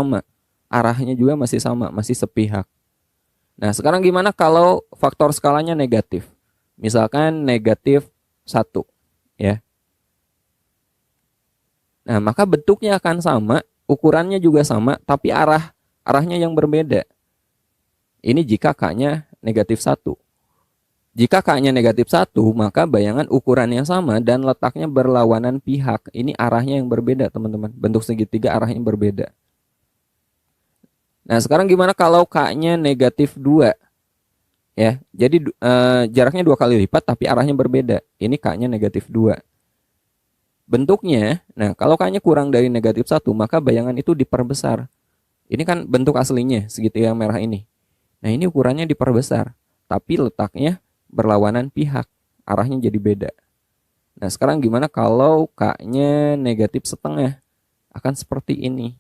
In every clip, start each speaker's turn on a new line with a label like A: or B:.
A: sama. Arahnya juga masih sama, masih sepihak. Nah, sekarang gimana kalau faktor skalanya negatif? Misalkan negatif 1, ya. Nah, maka bentuknya akan sama, ukurannya juga sama, tapi arahnya yang berbeda. Ini jika K-nya negatif 1. Jika K-nya negatif 1, maka bayangan ukurannya sama dan letaknya berlawanan pihak. Ini arahnya yang berbeda, teman-teman. Bentuk segitiga arahnya berbeda. Nah, sekarang gimana kalau K-nya negatif 2? Ya, jadi jaraknya 2 kali lipat tapi arahnya berbeda. Ini K-nya negatif 2. Bentuknya, nah kalau K-nya kurang dari negatif 1, maka bayangan itu diperbesar. Ini kan bentuk aslinya, segitiga merah ini. Nah, ini ukurannya diperbesar, tapi letaknya berlawanan pihak, arahnya jadi beda. Nah, sekarang gimana kalau K-nya negatif setengah? Akan seperti ini.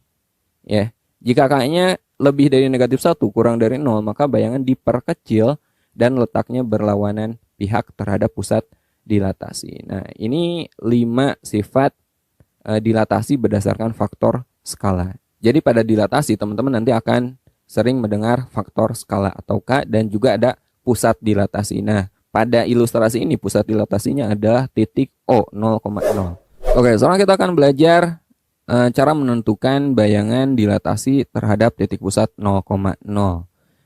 A: Ya, jika K-nya lebih dari negatif 1, kurang dari 0, maka bayangan diperkecil dan letaknya berlawanan pihak terhadap pusat dilatasi. Nah, ini 5 sifat dilatasi berdasarkan faktor skala. Jadi pada dilatasi, teman-teman nanti akan sering mendengar faktor skala atau K, dan juga ada pusat dilatasi. Nah, pada ilustrasi ini pusat dilatasinya adalah titik O, 0,0. Oke, sekarang kita akan belajar cara menentukan bayangan dilatasi terhadap titik pusat 0,0.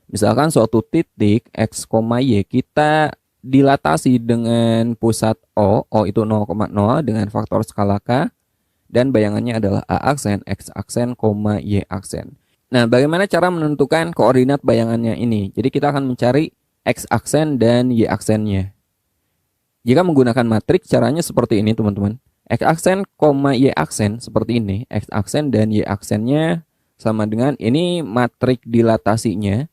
A: Misalkan suatu titik X, Y kita dilatasi dengan pusat O itu 0,0 dengan faktor skala K, dan bayangannya adalah A aksen, X aksen, Y aksen. Nah, bagaimana cara menentukan koordinat bayangannya ini? Jadi kita akan mencari X aksen dan Y aksennya. Jika menggunakan matriks, caranya seperti ini, teman-teman. X aksen, Y aksen seperti ini. X aksen dan Y aksennya sama dengan ini matriks dilatasinya.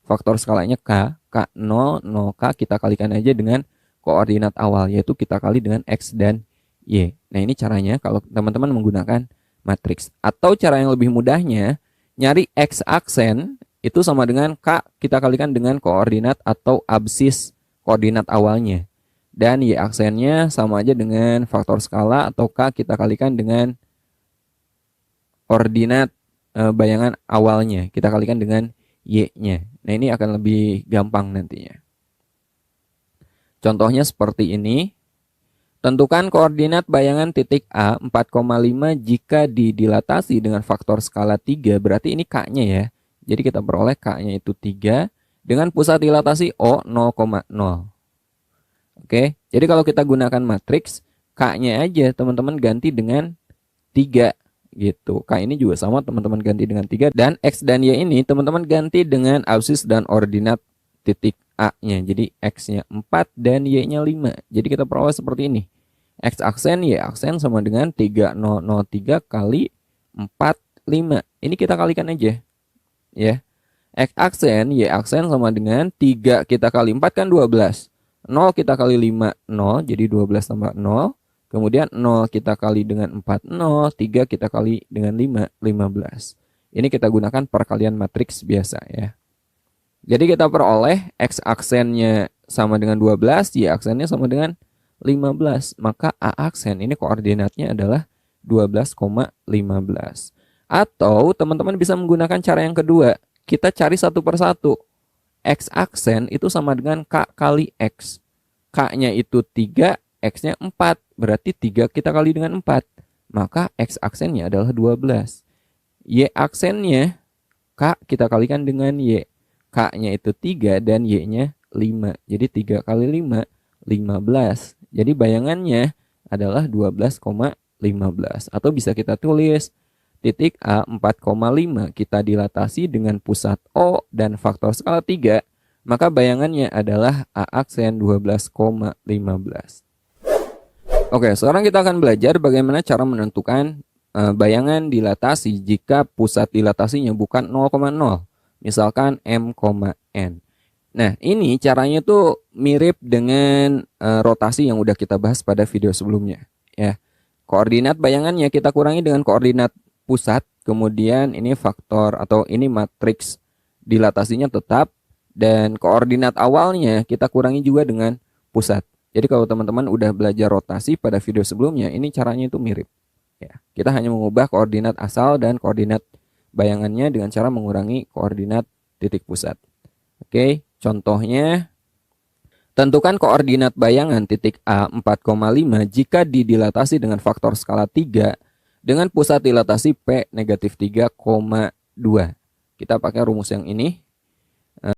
A: Faktor skalanya K, K0, 0K kita kalikan aja dengan koordinat awal, yaitu kita kali dengan X dan Y. Nah, ini caranya kalau teman-teman menggunakan matriks. Atau cara yang lebih mudahnya, nyari X aksen itu sama dengan K kita kalikan dengan koordinat atau absis koordinat awalnya. Dan Y aksennya sama aja dengan faktor skala atau K kita kalikan dengan koordinat bayangan awalnya. Kita kalikan dengan Y-nya. Nah, ini akan lebih gampang nantinya. Contohnya seperti ini. Tentukan koordinat bayangan titik A 4,5 jika didilatasi dengan faktor skala 3. Berarti ini K-nya ya. Jadi kita peroleh K-nya itu 3 dengan pusat dilatasi O 0,0. Oke, jadi kalau kita gunakan matriks, K-nya aja teman-teman ganti dengan 3 gitu. K ini juga sama teman-teman ganti dengan 3, dan X dan Y ini teman-teman ganti dengan absis dan ordinat titik A-nya. Jadi X-nya 4 dan Y-nya 5. Jadi kita peroleh seperti ini. X aksen Y aksen sama dengan 3003 kali 4, 5. Ini kita kalikan aja. Ya. X aksen Y aksen sama dengan 3 kita kali 4 kan 12. 0 kita kali 5, 0. Jadi 12 tambah 0. Kemudian 0 kita kali dengan 4, 0. 3 kita kali dengan 5, 15. Ini kita gunakan perkalian matriks biasa ya. Jadi kita peroleh X aksennya sama dengan 12, Y aksennya sama dengan 15. Maka A aksen ini koordinatnya adalah 12,15. Atau teman-teman bisa menggunakan cara yang kedua. Kita cari satu persatu. X aksen itu sama dengan K kali X. K-nya itu 3, X-nya 4. Berarti 3 kita kali dengan 4. Maka X aksennya adalah 12. Y aksennya K kita kalikan dengan Y. K-nya itu 3 dan Y-nya 5. Jadi 3 kali 5, 15. Jadi bayangannya adalah 12,15. Atau bisa kita tulis titik A 4,5 kita dilatasi dengan pusat O dan faktor skala 3. Maka bayangannya adalah A aksen 12,15. Oke, sekarang kita akan belajar bagaimana cara menentukan bayangan dilatasi jika pusat dilatasinya bukan 0,0. Misalkan M, N. Nah, ini caranya tuh mirip dengan rotasi yang udah kita bahas pada video sebelumnya. Ya, koordinat bayangannya kita kurangi dengan koordinat pusat. Kemudian ini faktor atau ini matriks dilatasinya tetap. Dan koordinat awalnya kita kurangi juga dengan pusat. Jadi kalau teman-teman udah belajar rotasi pada video sebelumnya, ini caranya itu mirip. Ya, kita hanya mengubah koordinat asal dan koordinat bayangannya dengan cara mengurangi koordinat titik pusat. Oke, contohnya tentukan koordinat bayangan titik A 4,5 jika didilatasi dengan faktor skala 3 dengan pusat dilatasi P -3,2. Kita pakai rumus yang ini.